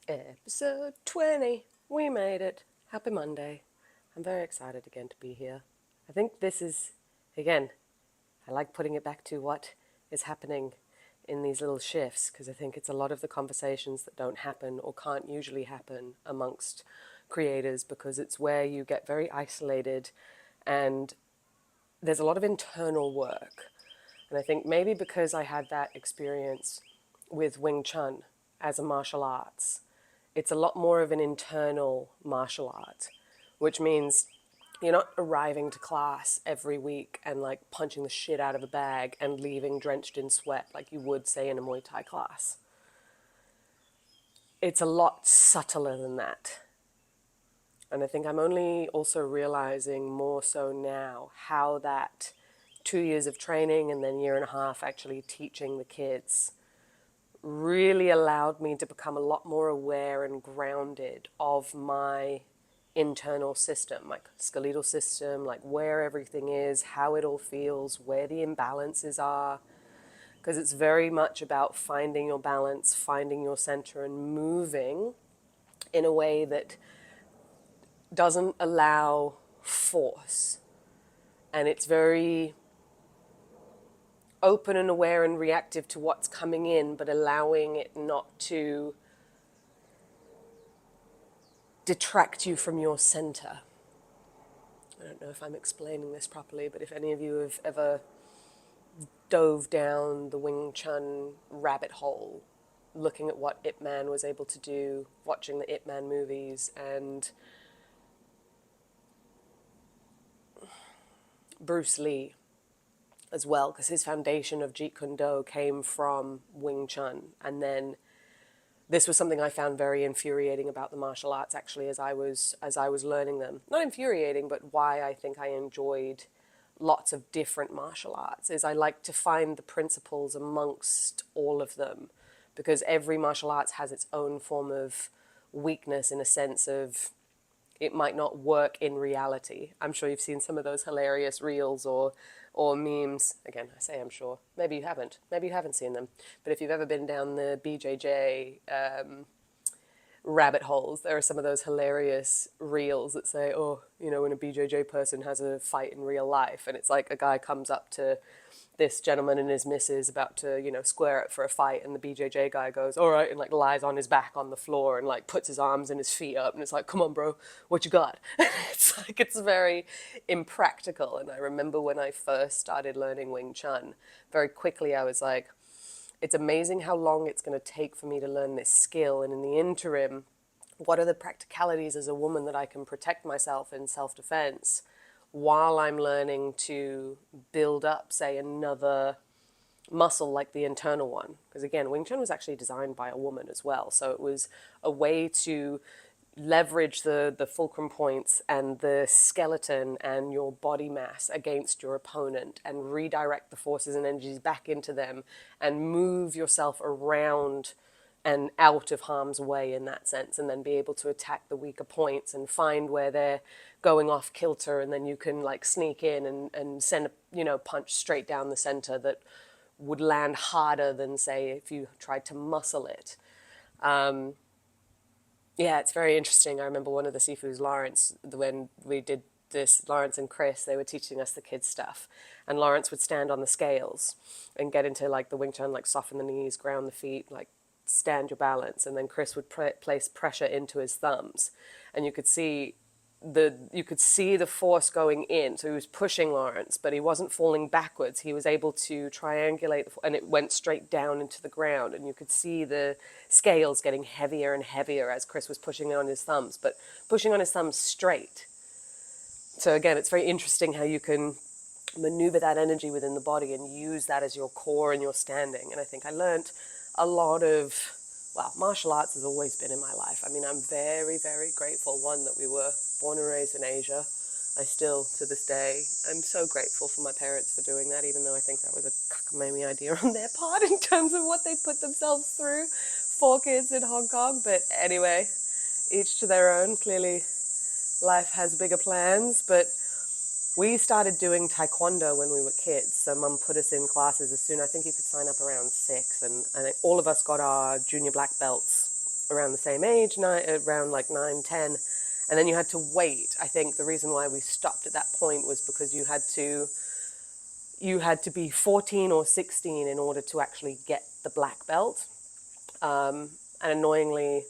Episode 20. We made it. Happy Monday. I'm very excited again to be here. I think this is, again, I like putting it back to what is happening in these little shifts, because I think it's a lot of the conversations that don't happen or can't usually happen amongst creators, because it's where you get very isolated and there's a lot of internal work. And I think maybe because I had that experience with Wing Chun as a martial arts, it's a lot more of an internal martial art, which means you're not arriving to class every week and like punching the shit out of a bag and leaving drenched in sweat like you would, say, in a Muay Thai class. It's a lot subtler than that. And I think I'm only also realizing more so now how that 2 years of training and then year and a half actually teaching the kids really allowed me to become a lot more aware and grounded of my internal system, like skeletal system, like where everything is, how it all feels, where the imbalances are. Because it's very much about finding your balance, finding your center, and moving in a way that doesn't allow force. And it's very open and aware and reactive to what's coming in, but allowing it not to detract you from your center. I don't know if I'm explaining this properly, but if any of you have ever dove down the Wing Chun rabbit hole, looking at what Ip Man was able to do, watching the Ip Man movies, and Bruce Lee as well, because his foundation of Jeet Kune Do came from Wing Chun. And then this was something I found very infuriating about the martial arts, actually, as I was learning them. Not infuriating, but why I think I enjoyed lots of different martial arts is I like to find the principles amongst all of them, because every martial arts has its own form of weakness, in a sense of it might not work in reality. I'm sure you've seen some of those hilarious reels or memes. Again, I say I'm sure. Maybe you haven't. Maybe you haven't seen them. But if you've ever been down the BJJ rabbit holes, there are some of those hilarious reels that say, oh, you know, when a BJJ person has a fight in real life, and it's like a guy comes up to this gentleman and his missus about to, you know, square it for a fight, and the BJJ guy goes, all right, and like lies on his back on the floor and like puts his arms and his feet up, and it's like, come on, bro, what you got? It's like, it's very impractical. And I remember when I first started learning Wing Chun, very quickly I was like, it's amazing how long it's going to take for me to learn this skill, and in the interim, what are the practicalities as a woman that I can protect myself in self-defense while I'm learning to build up, say, another muscle like the internal one. Because again, Wing Chun was actually designed by a woman as well. So it was a way to leverage the fulcrum points and the skeleton and your body mass against your opponent and redirect the forces and energies back into them and move yourself around and out of harm's way in that sense, and then be able to attack the weaker points and find where they're going off kilter, and then you can like sneak in and send a, you know, punch straight down the center that would land harder than, say, if you tried to muscle it. Yeah, it's very interesting. I remember one of the Sifus, Lawrence, when we did this, Lawrence and Chris, they were teaching us the kids stuff. And Lawrence would stand on the scales and get into like the Wing Chun, like soften the knees, ground the feet, like stand your balance. And then Chris would place pressure into his thumbs. And you could see the force going in. So he was pushing Lawrence, but he wasn't falling backwards. He was able to triangulate, and it went straight down into the ground. And you could see the scales getting heavier and heavier as Chris was pushing on his thumbs, but pushing on his thumbs straight. So again, it's very interesting how you can maneuver that energy within the body and use that as your core and your standing. And I think I learned a lot of, well, martial arts has always been in my life. I mean, I'm very, very grateful, one, that we were born and raised in Asia. I still, to this day, I'm so grateful for my parents for doing that, even though I think that was a cockamamie idea on their part in terms of what they put themselves through. 4 kids in Hong Kong, but anyway, each to their own. Clearly, life has bigger plans, but we started doing taekwondo when we were kids. So mum put us in classes as soon, I think you could sign up around 6, and all of us got our junior black belts around the same age, around like 9, 10. And then you had to wait. I think the reason why we stopped at that point was because you had to be 14 or 16 in order to actually get the black belt. And annoyingly,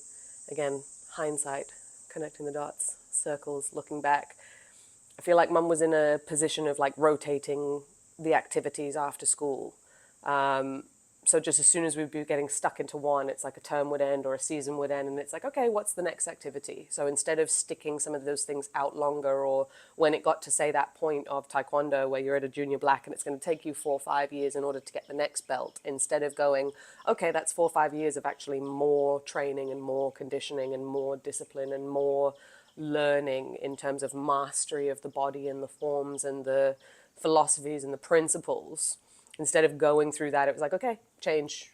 again, hindsight, connecting the dots, circles, looking back, I feel like mum was in a position of like rotating the activities after school. So just as soon as we'd be getting stuck into one, it's like a term would end or a season would end, and it's like, okay, what's the next activity? So instead of sticking some of those things out longer, or when it got to say that point of taekwondo where you're at a junior black and it's going to take you 4 or 5 years in order to get the next belt, instead of going, okay, that's 4 or 5 years of actually more training and more conditioning and more discipline and more learning in terms of mastery of the body and the forms and the philosophies and the principles. Instead of going through that, it was like, okay, change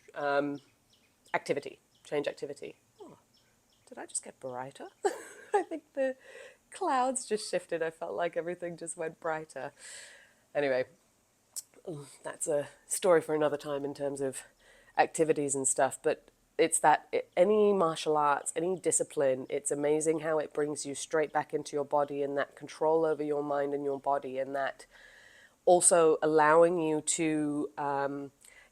activity, change activity. Oh, did I just get brighter? I think the clouds just shifted. I felt like everything just went brighter. Anyway, that's a story for another time in terms of activities and stuff. But it's that any martial arts, any discipline, it's amazing how it brings you straight back into your body and that control over your mind and your body, and that also allowing you to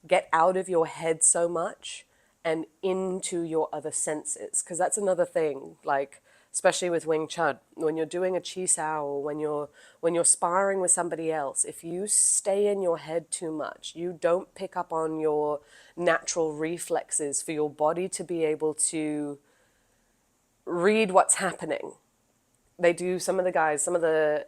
get out of your head so much and into your other senses. Because that's another thing, like especially with Wing Chun, when you're doing a chi sao, or when you're sparring with somebody else, if you stay in your head too much, you don't pick up on your natural reflexes for your body to be able to read what's happening. They do, some of the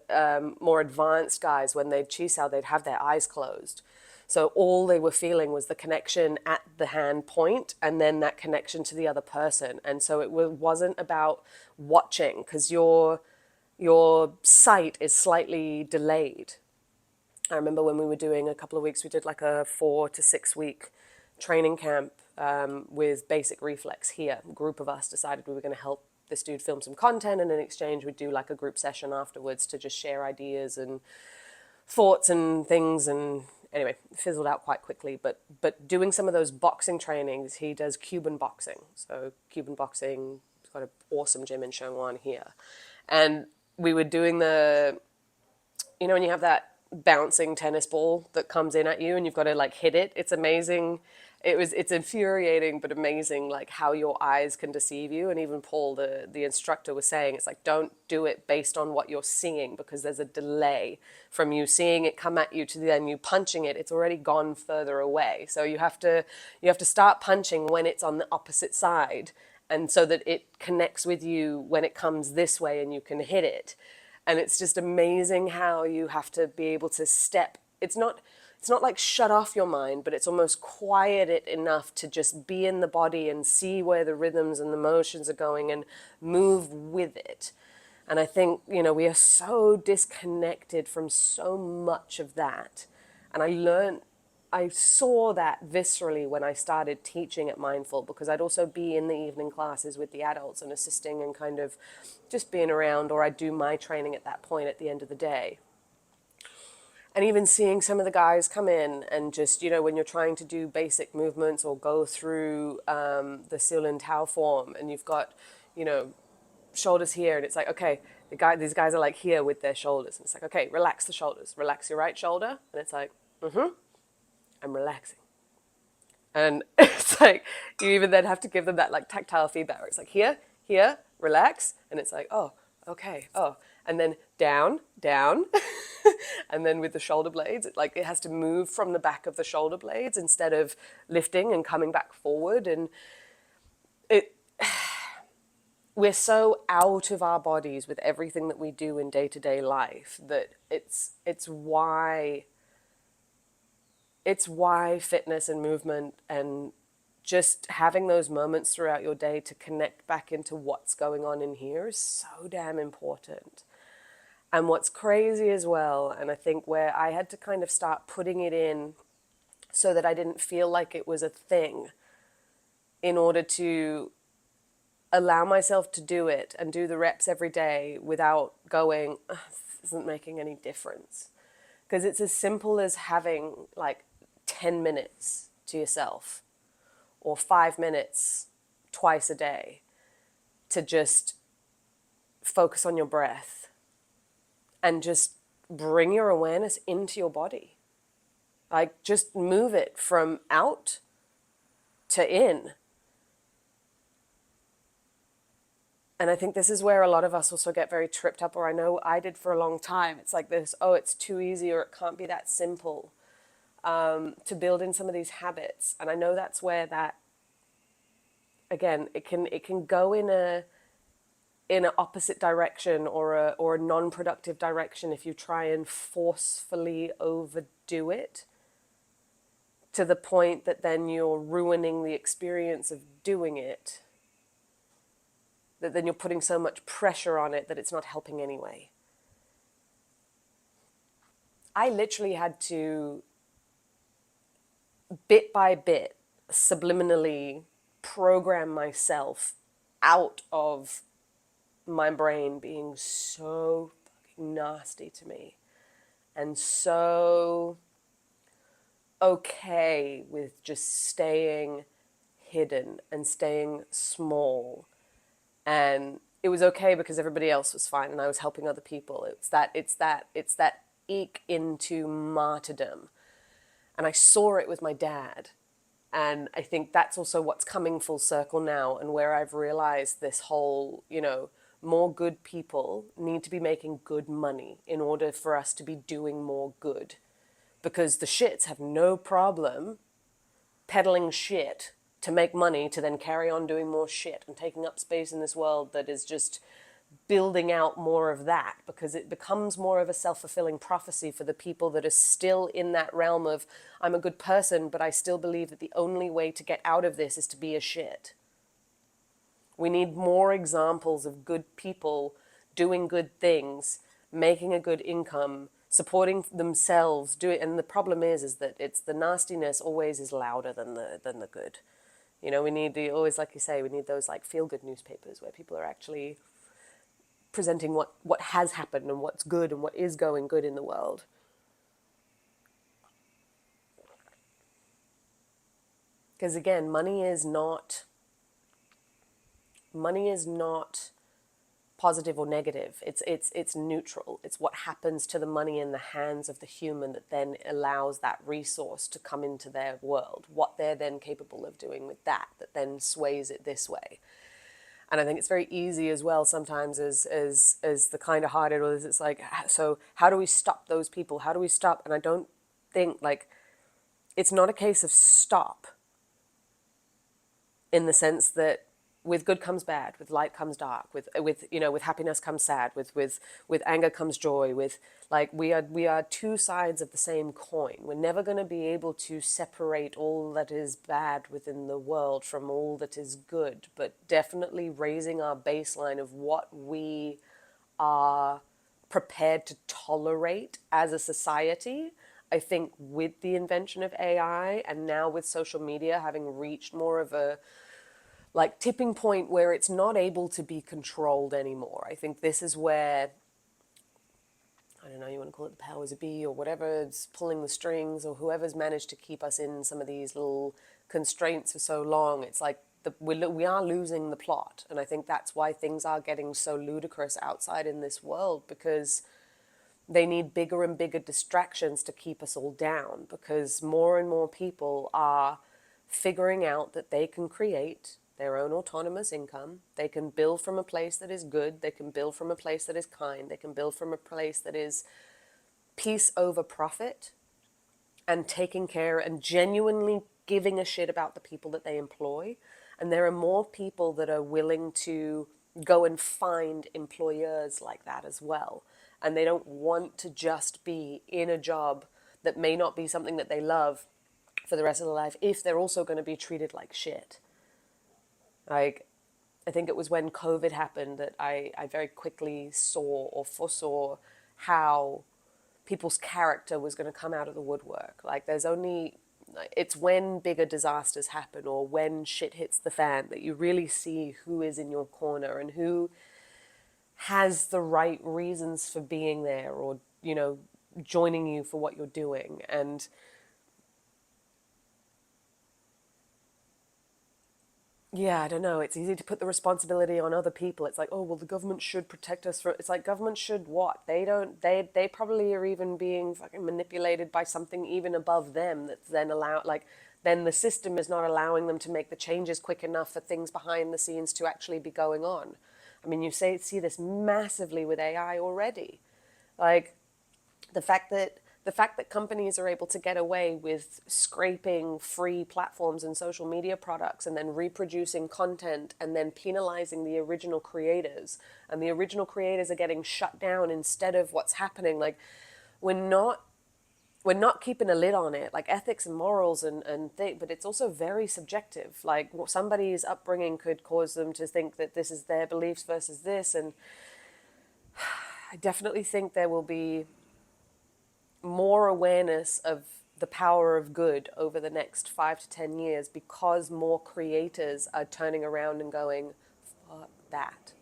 more advanced guys, when they'd chi sao, they'd have their eyes closed. So all they were feeling was the connection at the hand point and then that connection to the other person. And so it wasn't about watching, because your sight is slightly delayed. I remember when we were doing a couple of weeks, we did like a 4 to 6 week training camp with basic reflex here. A group of us decided we were going to help this dude film some content, and in exchange we'd do like a group session afterwards to just share ideas and thoughts and things. And anyway, it fizzled out quite quickly. But doing some of those boxing trainings, he does Cuban boxing. So Cuban boxing, he's got an awesome gym in Sheungwan here. And we were doing when you have that bouncing tennis ball that comes in at you and you've got to like hit it. It's amazing. It's infuriating, but amazing, like how your eyes can deceive you. And even Paul, the instructor, was saying, it's like, don't do it based on what you're seeing, because there's a delay from you seeing it come at you to then you punching it. It's already gone further away. So you have to start punching when it's on the opposite side, and so that it connects with you when it comes this way and you can hit it. And it's just amazing how you have to be able to step. It's not like shut off your mind, but it's almost quiet it enough to just be in the body and see where the rhythms and the motions are going and move with it. And I think, we are so disconnected from so much of that. And I saw that viscerally when I started teaching at Mindful, because I'd also be in the evening classes with the adults and assisting and kind of just being around, or I'd do my training at that point at the end of the day. And even seeing some of the guys come in and just, when you're trying to do basic movements or go through the Seulin Tao form, and you've got, shoulders here, and it's like, okay, these guys are like here with their shoulders. And it's like, okay, relax the shoulders, relax your right shoulder. And it's like, I'm relaxing. And it's like, you even then have to give them that like tactile feedback where it's like, here, relax. And it's like, oh, okay, oh. And then down. And then with the shoulder blades, it has to move from the back of the shoulder blades instead of lifting and coming back forward. And we're so out of our bodies with everything that we do in day-to-day life that it's why fitness and movement and just having those moments throughout your day to connect back into what's going on in here is so damn important. And what's crazy as well, and I think where I had to kind of start putting it in so that I didn't feel like it was a thing, in order to allow myself to do it and do the reps every day without going, this isn't making any difference. Because it's as simple as having like 10 minutes to yourself, or 5 minutes twice a day to just focus on your breath and just bring your awareness into your body. Like, just move it from out to in. And I think this is where a lot of us also get very tripped up, or I know I did for a long time. It's like this, oh, it's too easy, or it can't be that simple to build in some of these habits. And I know that's where that, again, it can go in an opposite direction, or a non-productive direction if you try and forcefully overdo it to the point that then you're ruining the experience of doing it, that then you're putting so much pressure on it that it's not helping anyway. I literally had to, bit by bit, subliminally program myself out of my brain being so fucking nasty to me and so okay with just staying hidden and staying small. And it was okay because everybody else was fine and I was helping other people. It's that eke into martyrdom. And I saw it with my dad. And I think that's also what's coming full circle now, and where I've realized this whole, more good people need to be making good money in order for us to be doing more good. Because the shits have no problem peddling shit to make money to then carry on doing more shit and taking up space in this world that is just building out more of that, because it becomes more of a self-fulfilling prophecy for the people that are still in that realm of, I'm a good person, but I still believe that the only way to get out of this is to be a shit. We need more examples of good people doing good things, making a good income, supporting themselves, and the problem is that it's the nastiness always is louder than the good. We need always, like you say, we need those like feel-good newspapers where people are actually presenting what has happened and what's good and what is going good in the world. Because again, money is not positive or negative. It's neutral. It's what happens to the money in the hands of the human that then allows that resource to come into their world, what they're then capable of doing with that then sways it this way. And I think it's very easy as well sometimes as the kind-hearted, or it's like, so how do we stop those people? How do we stop? And I don't think, like, it's not a case of stop in the sense that with good comes bad, with light comes dark, with happiness comes sad, with anger comes joy, with, like, we are two sides of the same coin. We're never going to be able to separate all that is bad within the world from all that is good, but definitely raising our baseline of what we are prepared to tolerate as a society. I think with the invention of AI and now with social media having reached more of a tipping point where it's not able to be controlled anymore. I think this is where, I don't know, you want to call it the powers that be or whatever, it's pulling the strings, or whoever's managed to keep us in some of these little constraints for so long. It's like we are losing the plot. And I think that's why things are getting so ludicrous outside in this world, because they need bigger and bigger distractions to keep us all down, because more and more people are figuring out that they can create their own autonomous income. They can build from a place that is good. They can build from a place that is kind. They can build from a place that is peace over profit and taking care and genuinely giving a shit about the people that they employ. And there are more people that are willing to go and find employers like that as well. And they don't want to just be in a job that may not be something that they love for the rest of their life if they're also going to be treated like shit. Like, I think it was when COVID happened that I very quickly saw or foresaw how people's character was going to come out of the woodwork. Like, it's when bigger disasters happen or when shit hits the fan that you really see who is in your corner and who has the right reasons for being there, or, joining you for what you're doing. And Yeah, I don't know. It's easy to put the responsibility on other people. It's like, oh, well, the government should protect us from. It's like, government should what? They don't. They probably are even being fucking manipulated by something even above them. That's then allowed. Like, then the system is not allowing them to make the changes quick enough for things behind the scenes to actually be going on. I mean, see this massively with AI already. Like, the fact that companies are able to get away with scraping free platforms and social media products and then reproducing content and then penalizing the original creators, and the original creators are getting shut down instead of what's happening. Like, we're not we're not keeping a lid on it, like ethics and morals and thing, but it's also very subjective. Like, somebody's upbringing could cause them to think that this is their beliefs versus this. And I definitely think there will be more awareness of the power of good over the next 5 to 10 years, because more creators are turning around and going, fuck that.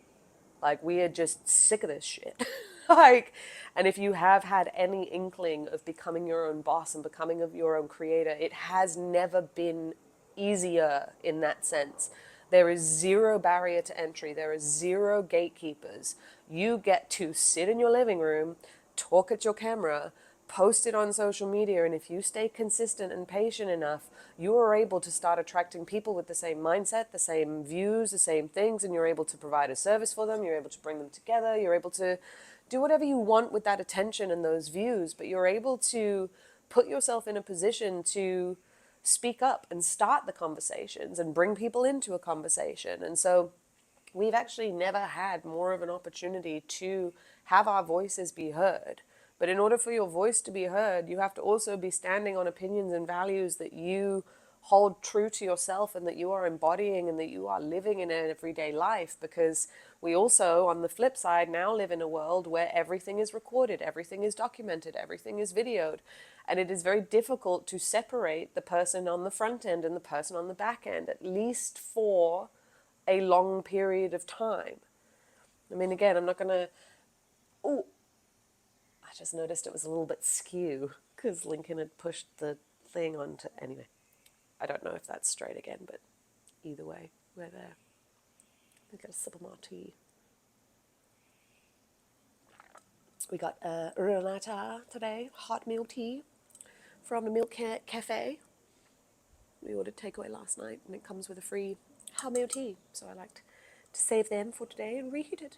Like, we are just sick of this shit. Like, and if you have had any inkling of becoming your own boss and becoming of your own creator, it has never been easier in that sense. There is zero barrier to entry. There are zero gatekeepers. You get to sit in your living room, talk at your camera, post it on social media, and if you stay consistent and patient enough, you are able to start attracting people with the same mindset, the same views, the same things, and you're able to provide a service for them. You're able to bring them together. You're able to do whatever you want with that attention and those views, but you're able to put yourself in a position to speak up and start the conversations and bring people into a conversation. And so we've actually never had more of an opportunity to have our voices be heard. But in order for your voice to be heard, you have to also be standing on opinions and values that you hold true to yourself and that you are embodying and that you are living in an everyday life. Because we also, on the flip side, now live in a world where everything is recorded, everything is documented, everything is videoed. And it is very difficult to separate the person on the front end and the person on the back end, at least for a long period of time. I mean, again, I'm not going to... Oh, I just noticed it was a little bit skew because Lincoln had pushed the thing onto... Anyway, I don't know if that's straight again, but either way, we're there. We got a sip of more tea. We got Renata today, hot milk tea from the Milk Cafe. We ordered takeaway last night, and it comes with a free hot milk tea. So I liked to save them for today and reheat it.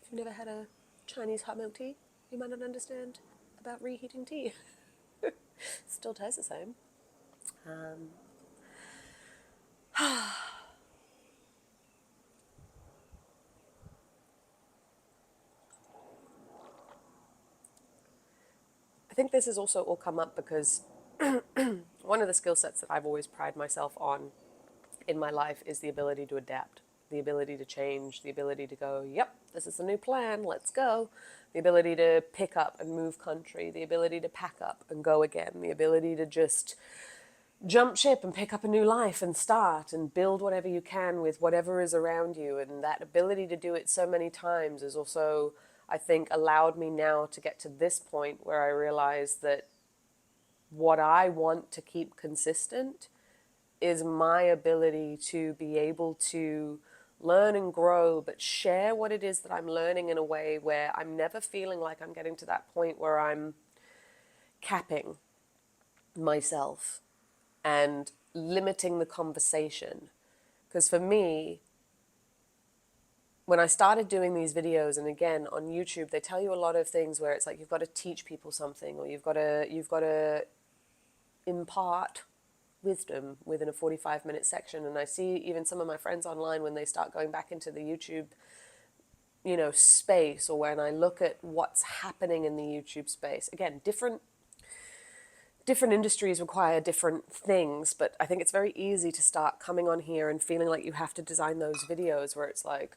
If you've never had a Chinese hot milk tea, you might not understand about reheating tea. Still tastes the same. I think this has also all come up because one of the skill sets that I've always prided myself on in my life is the ability to adapt, the ability to change, the ability to go, yep, this is a new plan, let's go. The ability to pick up and move country, the ability to pack up and go again, the ability to just jump ship and pick up a new life and start and build whatever you can with whatever is around you. And that ability to do it so many times is also, I think, allowed me now to get to this point where I realize that what I want to keep consistent is my ability to be able to learn and grow, but share what it is that I'm learning in a way where I'm never feeling like I'm getting to that point where I'm capping myself and limiting the conversation. Because for me, when I started doing these videos, and again on YouTube, they tell you a lot of things where it's like you've got to teach people something, or you've got to impart wisdom within a 45-minute section. And I see even some of my friends online, when they start going back into the YouTube, space, or when I look at what's happening in the YouTube space, again, different industries require different things, but I think it's very easy to start coming on here and feeling like you have to design those videos where it's like,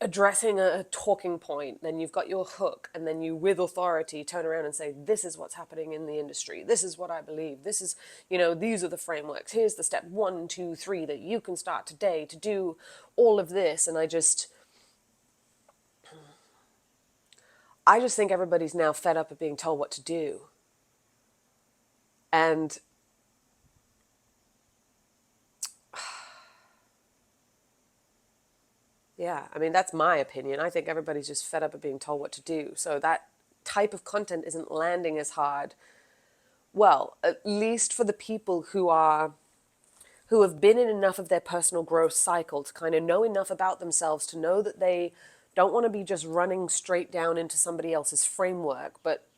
addressing a talking point, then you've got your hook, and then you, with authority, turn around and say, this is what's happening in the industry. This is what I believe. This is, these are the frameworks. Here's the step 1, 2, 3 that you can start today to do all of this. And I just think everybody's now fed up of being told what to do. And Yeah, I mean, that's my opinion. I think everybody's just fed up of being told what to do. So that type of content isn't landing as hard. Well, at least for the people who have been in enough of their personal growth cycle to kind of know enough about themselves to know that they don't want to be just running straight down into somebody else's framework, but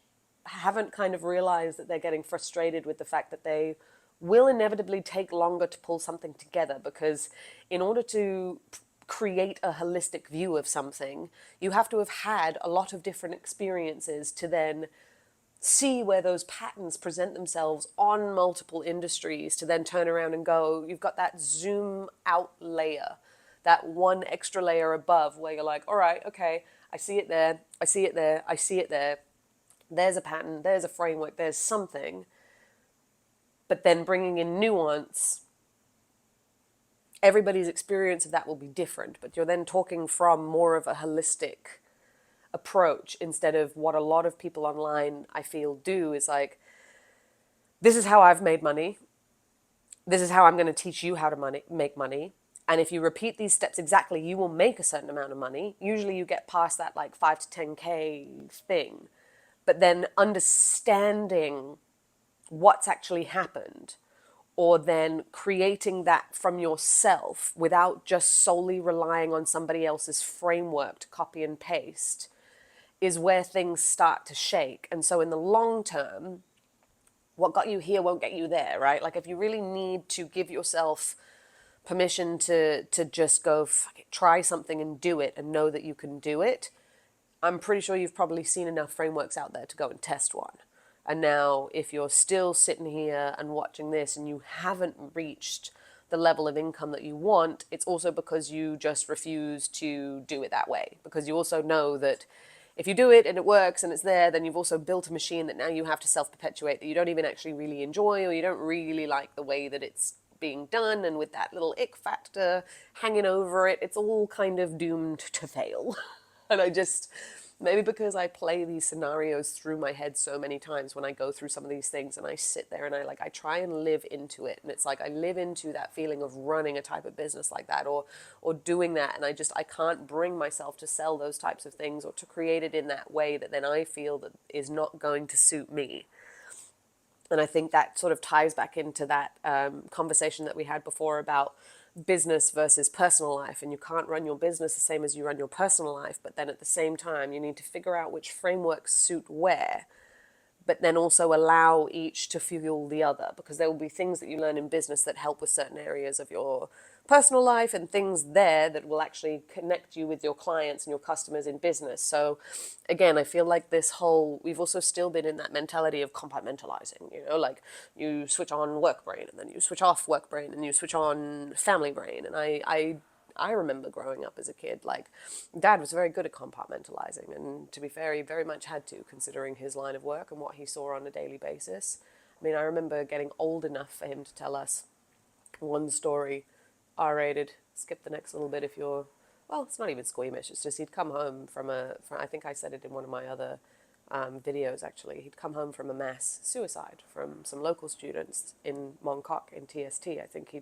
haven't kind of realized that they're getting frustrated with the fact that they will inevitably take longer to pull something together, because in order to create a holistic view of something, you have to have had a lot of different experiences to then see where those patterns present themselves on multiple industries, to then turn around and go, you've got that zoom out layer, that one extra layer above where you're like, all right, okay, I see it there, I see it there, I see it there. There's a pattern, there's a framework, there's something. But then bringing in nuance, everybody's experience of that will be different, but you're then talking from more of a holistic approach instead of what a lot of people online, I feel, do is like, this is how I've made money. This is how I'm going to teach you how to make money. And if you repeat these steps exactly, you will make a certain amount of money. Usually you get past that like 5 to 10K thing. But then understanding what's actually happened, or then creating that from yourself without just solely relying on somebody else's framework to copy and paste, is where things start to shake. And so in the long term, what got you here won't get you there, right? Like if you really need to give yourself permission to just go fuck it, try something and do it and know that you can do it, I'm pretty sure you've probably seen enough frameworks out there to go and test one. And now if you're still sitting here and watching this and you haven't reached the level of income that you want, it's also because you just refuse to do it that way. Because you also know that if you do it and it works and it's there, then you've also built a machine that now you have to self-perpetuate, that you don't even actually really enjoy, or you don't really like the way that it's being done. And with that little ick factor hanging over it, it's all kind of doomed to fail. And I just, maybe because I play these scenarios through my head so many times when I go through some of these things, and I sit there and I try and live into it, and it's like I live into that feeling of running a type of business like that, or doing that, and I can't bring myself to sell those types of things or to create it in that way that then I feel that is not going to suit me. And I think that sort of ties back into that conversation that we had before about business versus personal life. And you can't run your business the same as you run your personal life. But then at the same time, you need to figure out which frameworks suit where, but then also allow each to fuel the other, because there will be things that you learn in business that help with certain areas of your personal life, and things there that will actually connect you with your clients and your customers in business. So again, I feel like this whole, we've also still been in that mentality of compartmentalizing, like you switch on work brain and then you switch off work brain and you switch on family brain. And I remember growing up as a kid, like dad was very good at compartmentalizing, and to be fair, he very much had to, considering his line of work and what he saw on a daily basis. I mean, I remember getting old enough for him to tell us one story, R-rated, skip the next little bit if you're, well, it's not even squeamish, it's just he'd come home from I think I said it in one of my other videos actually, he'd come home from a mass suicide from some local students in Mongkok in TST. I think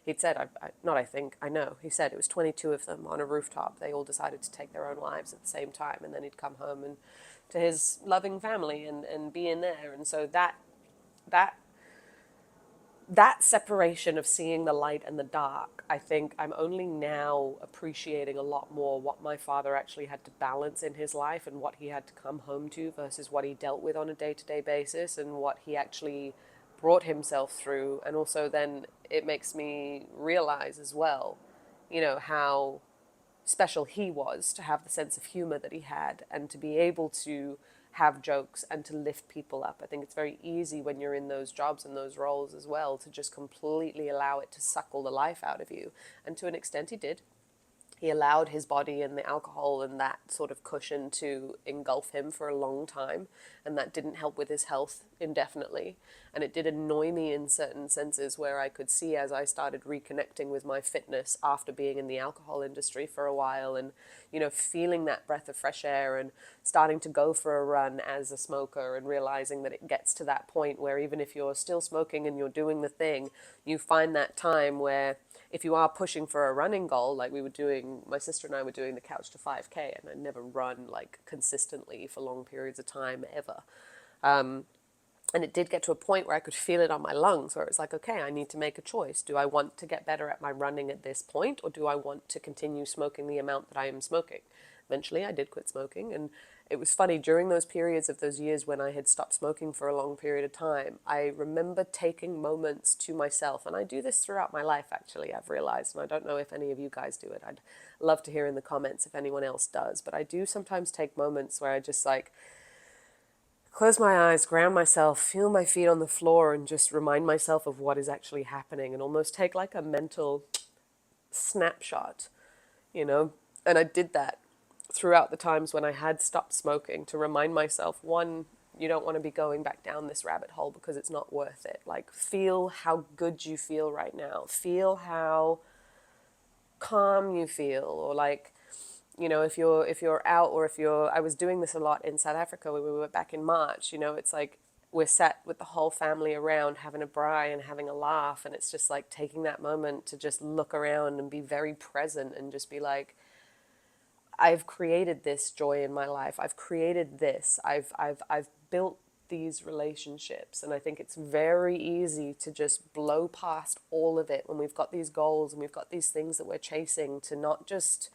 he'd said, I know, he said it was 22 of them on a rooftop. They all decided to take their own lives at the same time, and then he'd come home and to his loving family and be in there. And so that that separation of seeing the light and the dark, I think I'm only now appreciating a lot more what my father actually had to balance in his life, and what he had to come home to versus what he dealt with on a day-to-day basis, and what he actually brought himself through. And also then it makes me realize as well, how special he was to have the sense of humor that he had, and to be able to have jokes and to lift people up. I think it's very easy when you're in those jobs and those roles as well to just completely allow it to suck all the life out of you. And to an extent he did. He allowed his body and the alcohol and that sort of cushion to engulf him for a long time, and that didn't help with his health indefinitely. And it did annoy me in certain senses where I could see as I started reconnecting with my fitness after being in the alcohol industry for a while and, you know, feeling that breath of fresh air and starting to go for a run as a smoker and realizing that it gets to that point where even if you're still smoking and you're doing the thing, you find that time where if you are pushing for a running goal, like we were doing, my sister and I were doing the Couch to 5K, and I never run like consistently for long periods of time ever. And it did get to a point where I could feel it on my lungs, where it was like, okay, I need to make a choice. Do I want to get better at my running at this point, or do I want to continue smoking the amount that I am smoking? Eventually, I did quit smoking, and it was funny, during those periods of those years when I had stopped smoking for a long period of time, I remember taking moments to myself, and I do this throughout my life, actually, I've realized, and I don't know if any of you guys do it. I'd love to hear in the comments if anyone else does, but I do sometimes take moments where I just like close my eyes, ground myself, feel my feet on the floor, and just remind myself of what is actually happening, and almost take like a mental snapshot, you know? And I did that throughout the times when I had stopped smoking to remind myself, one, you don't want to be going back down this rabbit hole because it's not worth it. Like, feel how good you feel right now. Feel how calm you feel, or like, you know, if you're out, or if you're, I was doing this a lot in South Africa when we were back in March, you know, it's like we're sat with the whole family around having a braai and having a laugh, and it's just like taking that moment to just look around and be very present and just be like, I've created this joy in my life. I've created this. I've built these relationships. And I think it's very easy to just blow past all of it when we've got these goals and we've got these things that we're chasing, to not just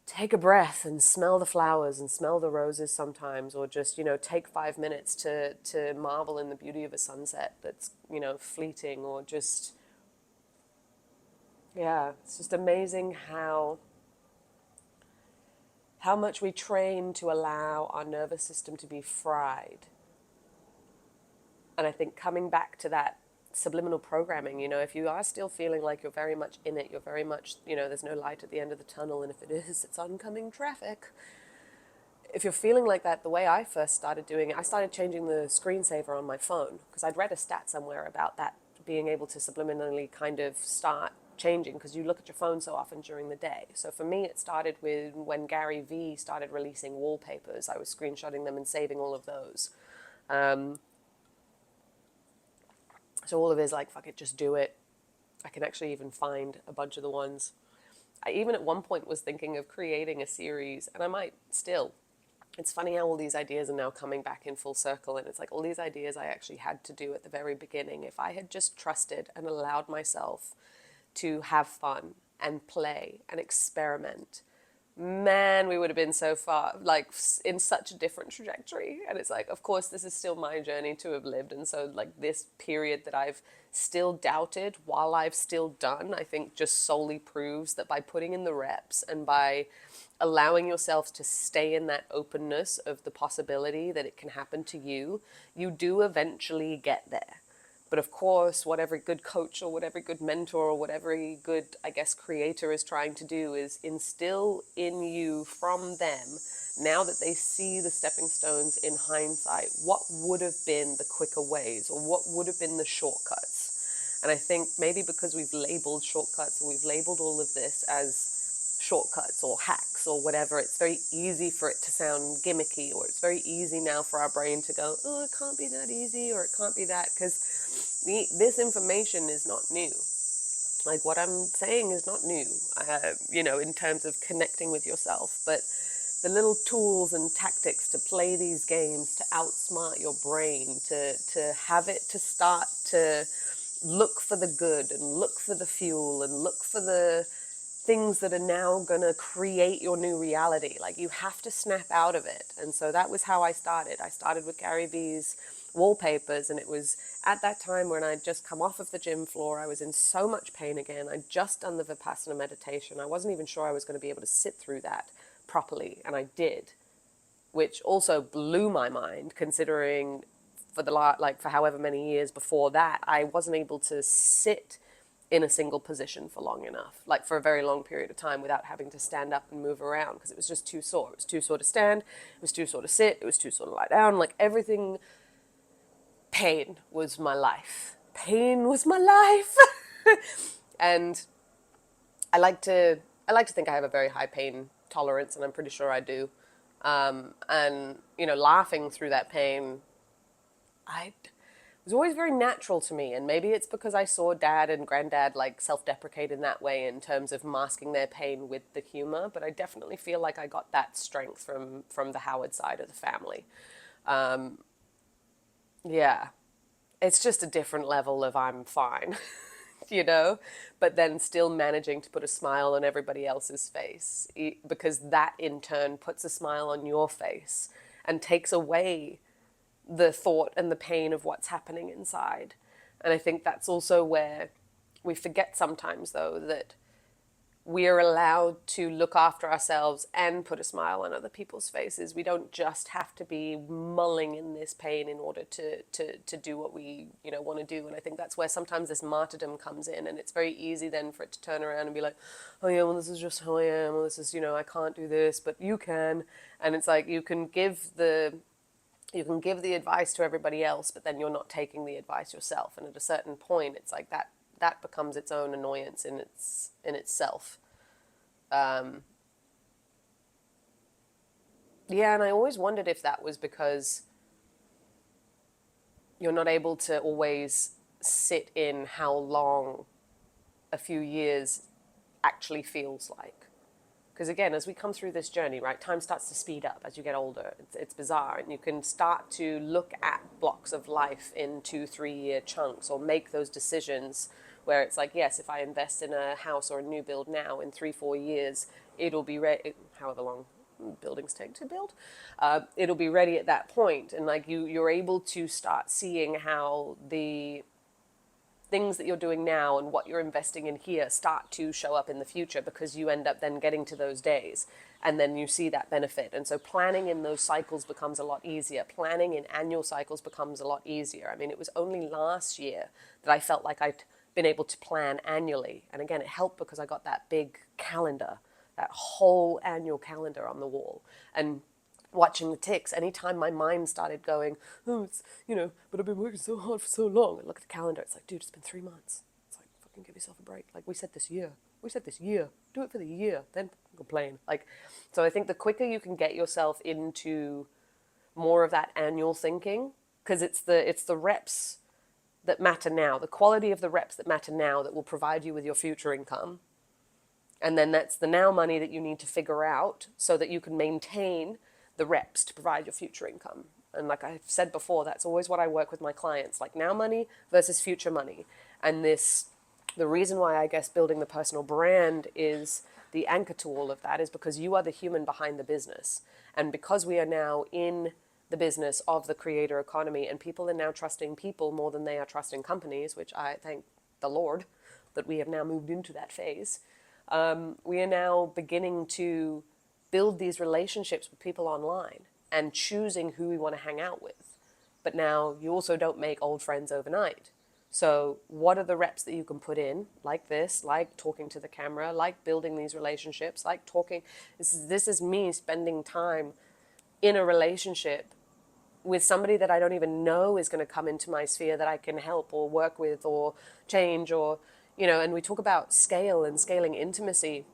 take a breath and smell the flowers and smell the roses sometimes, or just, you know, take 5 minutes to marvel in the beauty of a sunset that's, you know, fleeting, or just, yeah, it's just amazing how much we train to allow our nervous system to be fried. And I think coming back to that subliminal programming, you know, if you are still feeling like you're very much in it, you're very much, you know, there's no light at the end of the tunnel, and if it is, it's oncoming traffic. If you're feeling like that, the way I first started doing it, I started changing the screensaver on my phone, because I'd read a stat somewhere about that, being able to subliminally kind of start changing, because you look at your phone so often during the day. So for me, it started with when Gary Vee started releasing wallpapers. I was screenshotting them and saving all of those. So all of it is like, fuck it, just do it. I can actually even find a bunch of the ones. I even at one point was thinking of creating a series, and I might still. It's funny how all these ideas are now coming back in full circle, and it's like all these ideas I actually had to do at the very beginning. If I had just trusted and allowed myself to have fun and play and experiment, man, we would have been so far, like, in such a different trajectory. And it's like, of course, this is still my journey to have lived. And so, like, this period that I've still doubted while I've still done, I think just solely proves that by putting in the reps and by allowing yourself to stay in that openness of the possibility that it can happen to you, you do eventually get there. But of course, what every good coach or what every good mentor or what every good, I guess, creator is trying to do is instill in you from them, now that they see the stepping stones in hindsight, what would have been the quicker ways, or what would have been the shortcuts. And I think maybe because we've labeled shortcuts, or we've labeled all of this as shortcuts or hacks or whatever, it's very easy for it to sound gimmicky, or it's very easy now for our brain to go, oh, it can't be that easy, or it can't be that, because this information is not new. Like, what I'm saying is not new, you know, in terms of connecting with yourself. But the little tools and tactics to play these games, to outsmart your brain, to have it to start to look for the good and look for the fuel and look for the things that are now going to create your new reality. Like, you have to snap out of it. And so that was how I started. I started with Gary Vee's wallpapers, and it was at that time when I'd just come off of the gym floor. I was in so much pain again. I'd just done the Vipassana meditation. I wasn't even sure I was going to be able to sit through that properly, and I did, which also blew my mind, considering for for however many years before that, I wasn't able to sit in a single position for long enough, like for a very long period of time, without having to stand up and move around, because it was just too sore. It was too sore to stand, it was too sore to sit, it was too sore to lie down, like everything pain was my life. Pain was my life. And I like to think I have a very high pain tolerance, and I'm pretty sure I do. And laughing through that pain, I it was always very natural to me. And maybe it's because I saw dad and granddad like self-deprecate in that way in terms of masking their pain with the humor. But I definitely feel like I got that strength from the Howard side of the family. Yeah, it's just a different level of I'm fine, you know, but then still managing to put a smile on everybody else's face, because that in turn puts a smile on your face and takes away the thought and the pain of what's happening inside. And I think that's also where we forget sometimes, though, that we are allowed to look after ourselves and put a smile on other people's faces. We don't just have to be mulling in this pain in order to do what we want to do. And I think that's where sometimes this martyrdom comes in, and it's very easy then for it to turn around and be like, oh yeah, well this is just how I am, or this is I can't do this, but you can. And it's like you can give the advice to everybody else, but then you're not taking the advice yourself. And at a certain point, it's like that becomes its own annoyance in itself. Yeah, and I always wondered if that was because you're not able to always sit in how long a few years actually feels like. Because again, as we come through this journey, right, time starts to speed up as you get older. It's bizarre. And you can start to look at blocks of life in 2-3 year chunks, or make those decisions where it's like, yes, if I invest in a house or a new build now, in 3-4 years, it'll be ready, however long buildings take to build, it'll be ready at that point. And like you're able to start seeing how the things that you're doing now and what you're investing in here start to show up in the future, because you end up then getting to those days and then you see that benefit. And so planning in those cycles becomes a lot easier. Planning in annual cycles becomes a lot easier. I mean, it was only last year that I felt like I'd been able to plan annually. And again, it helped because I got that big calendar, that whole annual calendar on the wall. And watching the ticks, anytime my mind started going, oh, it's, but I've been working so hard for so long. And look at the calendar. It's like, dude, it's been 3 months. It's like, fucking give yourself a break. Like, we said this year. Do it for the year. Then complain. Like, so I think the quicker you can get yourself into more of that annual thinking, because it's the reps that matter now, the quality of the reps that matter now that will provide you with your future income. And then that's the now money that you need to figure out so that you can maintain the reps to provide your future income. And like I've said before, that's always what I work with my clients, like now money versus future money. And the reason why I guess building the personal brand is the anchor to all of that is because you are the human behind the business. And because we are now in the business of the creator economy, and people are now trusting people more than they are trusting companies, which I thank the Lord that we have now moved into that phase. We are now beginning to build these relationships with people online and choosing who we want to hang out with. But now you also don't make old friends overnight. So what are the reps that you can put in, like this, like talking to the camera, like building these relationships, like talking? This is me spending time in a relationship with somebody that I don't even know is going to come into my sphere that I can help or work with or change, or, and we talk about scale and scaling intimacy.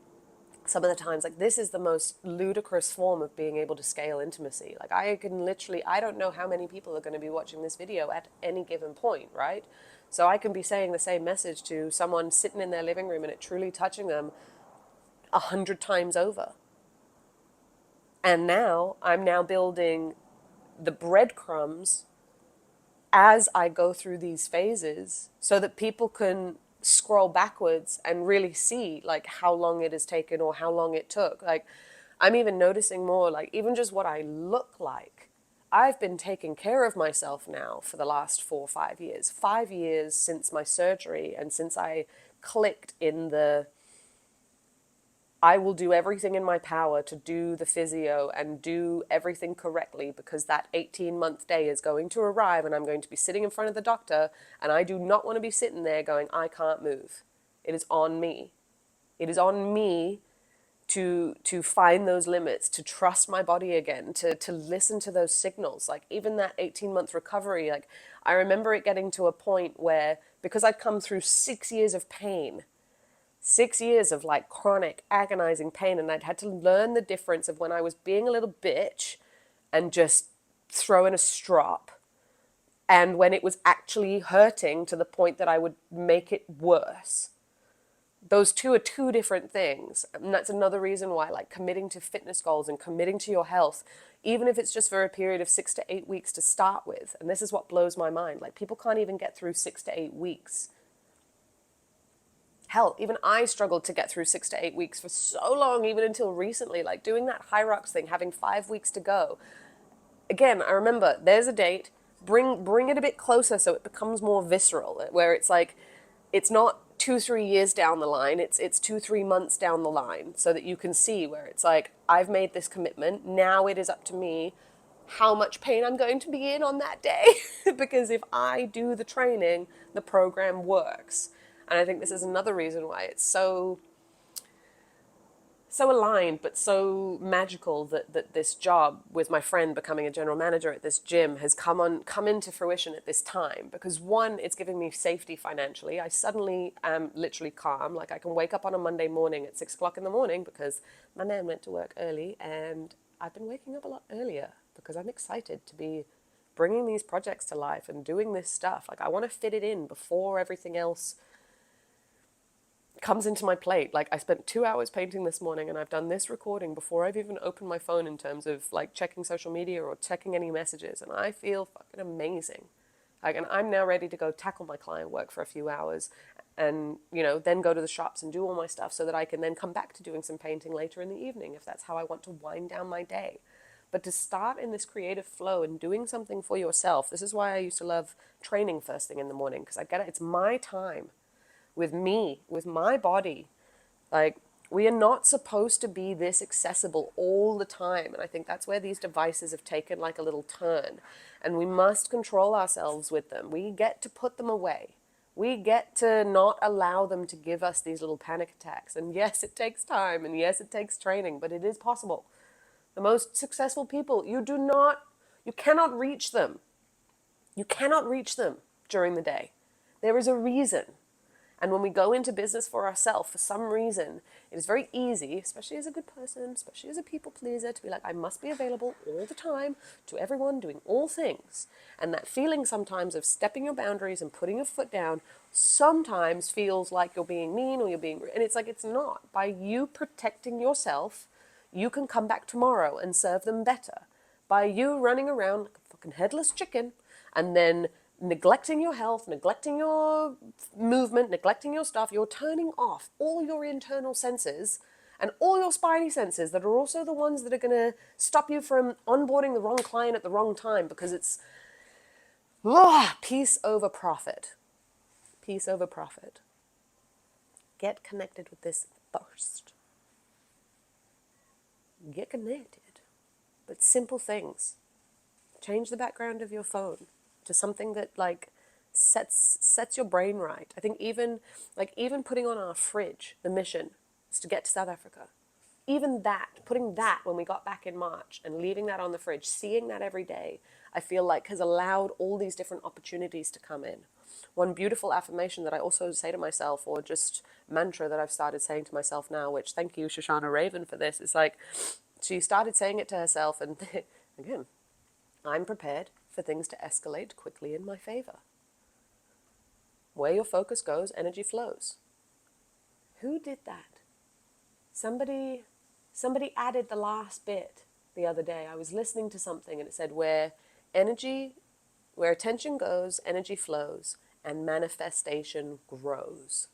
Some of the times, like, this is the most ludicrous form of being able to scale intimacy. Like, I don't know how many people are going to be watching this video at any given point, right? So I can be saying the same message to someone sitting in their living room and it truly touching them 100 times over. And now I'm building the breadcrumbs as I go through these phases so that people can scroll backwards and really see like how long it has taken or how long it took. Like, I'm even noticing more, like, even just what I look like. I've been taking care of myself now for the last 4 or 5 years. 5 years since my surgery, and since I clicked in I will do everything in my power to do the physio and do everything correctly, because that 18-month day is going to arrive and I'm going to be sitting in front of the doctor, and I do not want to be sitting there going, I can't move. It is on me. It is on me to find those limits, to trust my body again, to listen to those signals. Like even that 18-month recovery, like I remember it getting to a point where, because I'd come through 6 years of pain, 6 years of like chronic agonizing pain, and I'd had to learn the difference of when I was being a little bitch and just throwing a strop, and when it was actually hurting to the point that I would make it worse. Those two are two different things. And that's another reason why, like, committing to fitness goals and committing to your health, even if it's just for a period of 6 to 8 weeks to start with, and this is what blows my mind, like, people can't even get through 6 to 8 weeks. Hell, even I struggled to get through 6 to 8 weeks for so long, even until recently, like doing that high rocks thing, having 5 weeks to go. Again, I remember there's a date, bring it a bit closer so it becomes more visceral, where it's like, it's not 2-3 years down the line, it's 2-3 months down the line, so that you can see where it's like, I've made this commitment, now it is up to me how much pain I'm going to be in on that day. Because if I do the training, the program works. And I think this is another reason why it's so aligned, but so magical that this job with my friend becoming a general manager at this gym has come into fruition at this time. Because one, it's giving me safety financially. I suddenly am literally calm. Like I can wake up on a Monday morning at 6 o'clock in the morning because my nan went to work early, and I've been waking up a lot earlier because I'm excited to be bringing these projects to life and doing this stuff. Like I want to fit it in before everything else comes into my plate. Like I spent 2 hours painting this morning, and I've done this recording before I've even opened my phone in terms of like checking social media or checking any messages, and I feel fucking amazing. Like, and I'm now ready to go tackle my client work for a few hours and, then go to the shops and do all my stuff so that I can then come back to doing some painting later in the evening if that's how I want to wind down my day. But to start in this creative flow and doing something for yourself, this is why I used to love training first thing in the morning, because I get it, it's my time with me, with my body. Like, we are not supposed to be this accessible all the time. And I think that's where these devices have taken like a little turn. And we must control ourselves with them. We get to put them away. We get to not allow them to give us these little panic attacks. And yes, it takes time, and yes, it takes training, but it is possible. The most successful people, you cannot reach them. You cannot reach them during the day. There is a reason. And when we go into business for ourselves, for some reason, it is very easy, especially as a good person, especially as a people pleaser, to be like, I must be available all the time to everyone, doing all things. And that feeling sometimes of stepping your boundaries and putting your foot down sometimes feels like you're being mean or you're being... And it's like, it's not. By you protecting yourself, you can come back tomorrow and serve them better. By you running around like a fucking headless chicken and then neglecting your health, neglecting your movement, neglecting your stuff, you're turning off all your internal senses and all your spidey senses that are also the ones that are going to stop you from onboarding the wrong client at the wrong time, because it's peace over profit. Peace over profit. Get connected with this first. Get connected. But simple things. Change the background of your phone to something that like sets your brain right. I think even putting on our fridge, the mission is to get to South Africa. Even that, putting that when we got back in March and leaving that on the fridge, seeing that every day, I feel like has allowed all these different opportunities to come in. One beautiful affirmation that I also say to myself, or just mantra that I've started saying to myself now, which thank you Shoshana Raven for this, is like she started saying it to herself, and again, I'm prepared for things to escalate quickly in my favor. Where your focus goes, energy flows. Who did that? Somebody added the last bit the other day. I was listening to something and it said where attention goes, energy flows, and manifestation grows.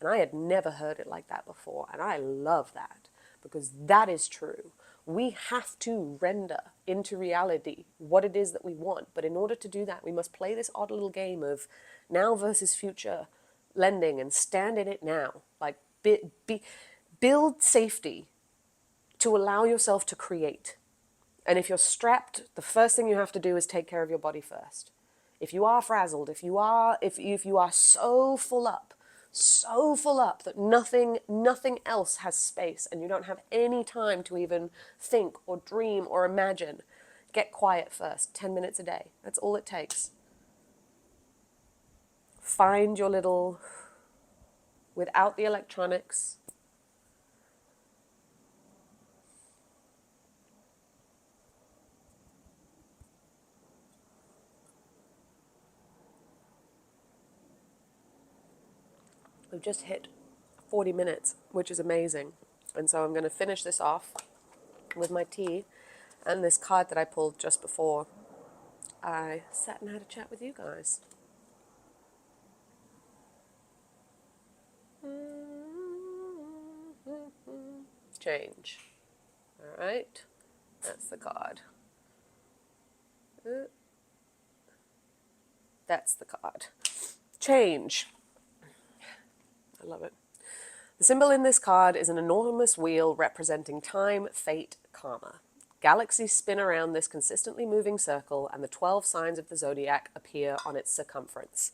And I had never heard it like that before, and I love that, because that is true. We have to render into reality what it is that we want. But in order to do that, we must play this odd little game of now versus future lending and stand in it now. Like build safety to allow yourself to create. And if you're strapped, the first thing you have to do is take care of your body first. If you are frazzled, if you are so full up, so full up that nothing else has space, and you don't have any time to even think or dream or imagine. Get quiet first, 10 minutes a day. That's all it takes. Find your little, without the electronics, we've just hit 40 minutes, which is amazing. And so I'm going to finish this off with my tea and this card that I pulled just before I sat and had a chat with you guys. Change. All right. That's the card. That's the card. Change. I love it. The symbol in this card is an enormous wheel representing time, fate, karma. Galaxies spin around this consistently moving circle, and the 12 signs of the zodiac appear on its circumference.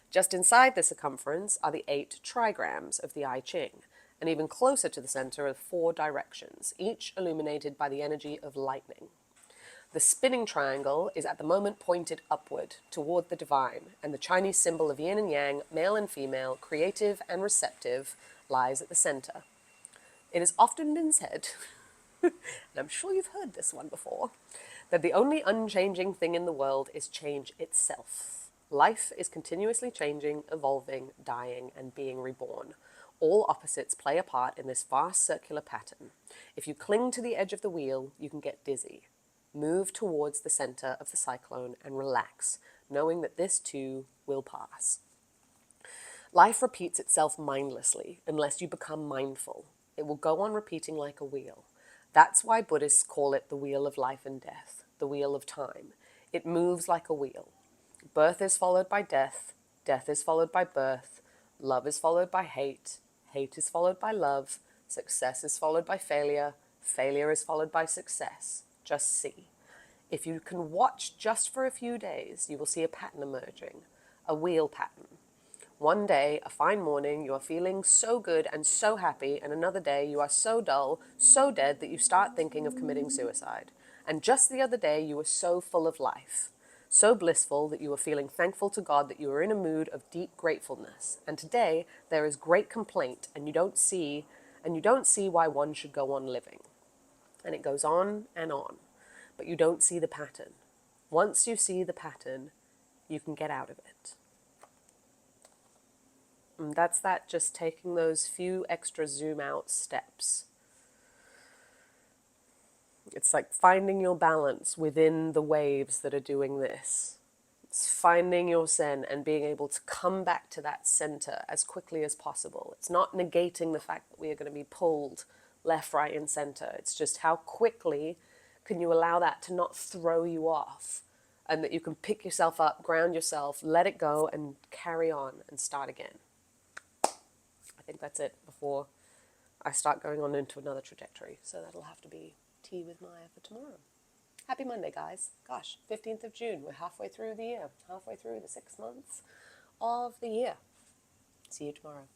Just inside the circumference are the 8 trigrams of the I Ching, and even closer to the center are 4 directions, each illuminated by the energy of lightning. The spinning triangle is at the moment pointed upward, toward the divine, and the Chinese symbol of yin and yang, male and female, creative and receptive, lies at the center. It has often been said, and I'm sure you've heard this one before, that the only unchanging thing in the world is change itself. Life is continuously changing, evolving, dying, and being reborn. All opposites play a part in this vast circular pattern. If you cling to the edge of the wheel, you can get dizzy. Move towards the center of the cyclone and relax, knowing that this too will pass. Life repeats itself mindlessly unless you become mindful. It will go on repeating like a wheel. That's why Buddhists call it the wheel of life and death, the wheel of time. It moves like a wheel. Birth is followed by death, death is followed by birth, love is followed by hate, hate is followed by love, success is followed by failure, failure is followed by success. Just see. If you can watch just for a few days, you will see a pattern emerging, a wheel pattern. One day, a fine morning, you are feeling so good and so happy, and another day you are so dull, so dead that you start thinking of committing suicide. And just the other day, you were so full of life, so blissful that you were feeling thankful to God that you were in a mood of deep gratefulness. And today, there is great complaint, and you don't see why one should go on living. And it goes on, but you don't see the pattern. Once you see the pattern, you can get out of it. And that's that, just taking those few extra zoom out steps. It's like finding your balance within the waves that are doing this. It's finding your zen and being able to come back to that center as quickly as possible. It's not negating the fact that we are going to be pulled left, right, and center. It's just how quickly can you allow that to not throw you off, and that you can pick yourself up, ground yourself, let it go, and carry on and start again. I think that's it before I start going on into another trajectory. So that'll have to be tea with Maja for tomorrow. Happy Monday, guys. Gosh, 15th of June. We're halfway through the year. Halfway through the 6 months of the year. See you tomorrow.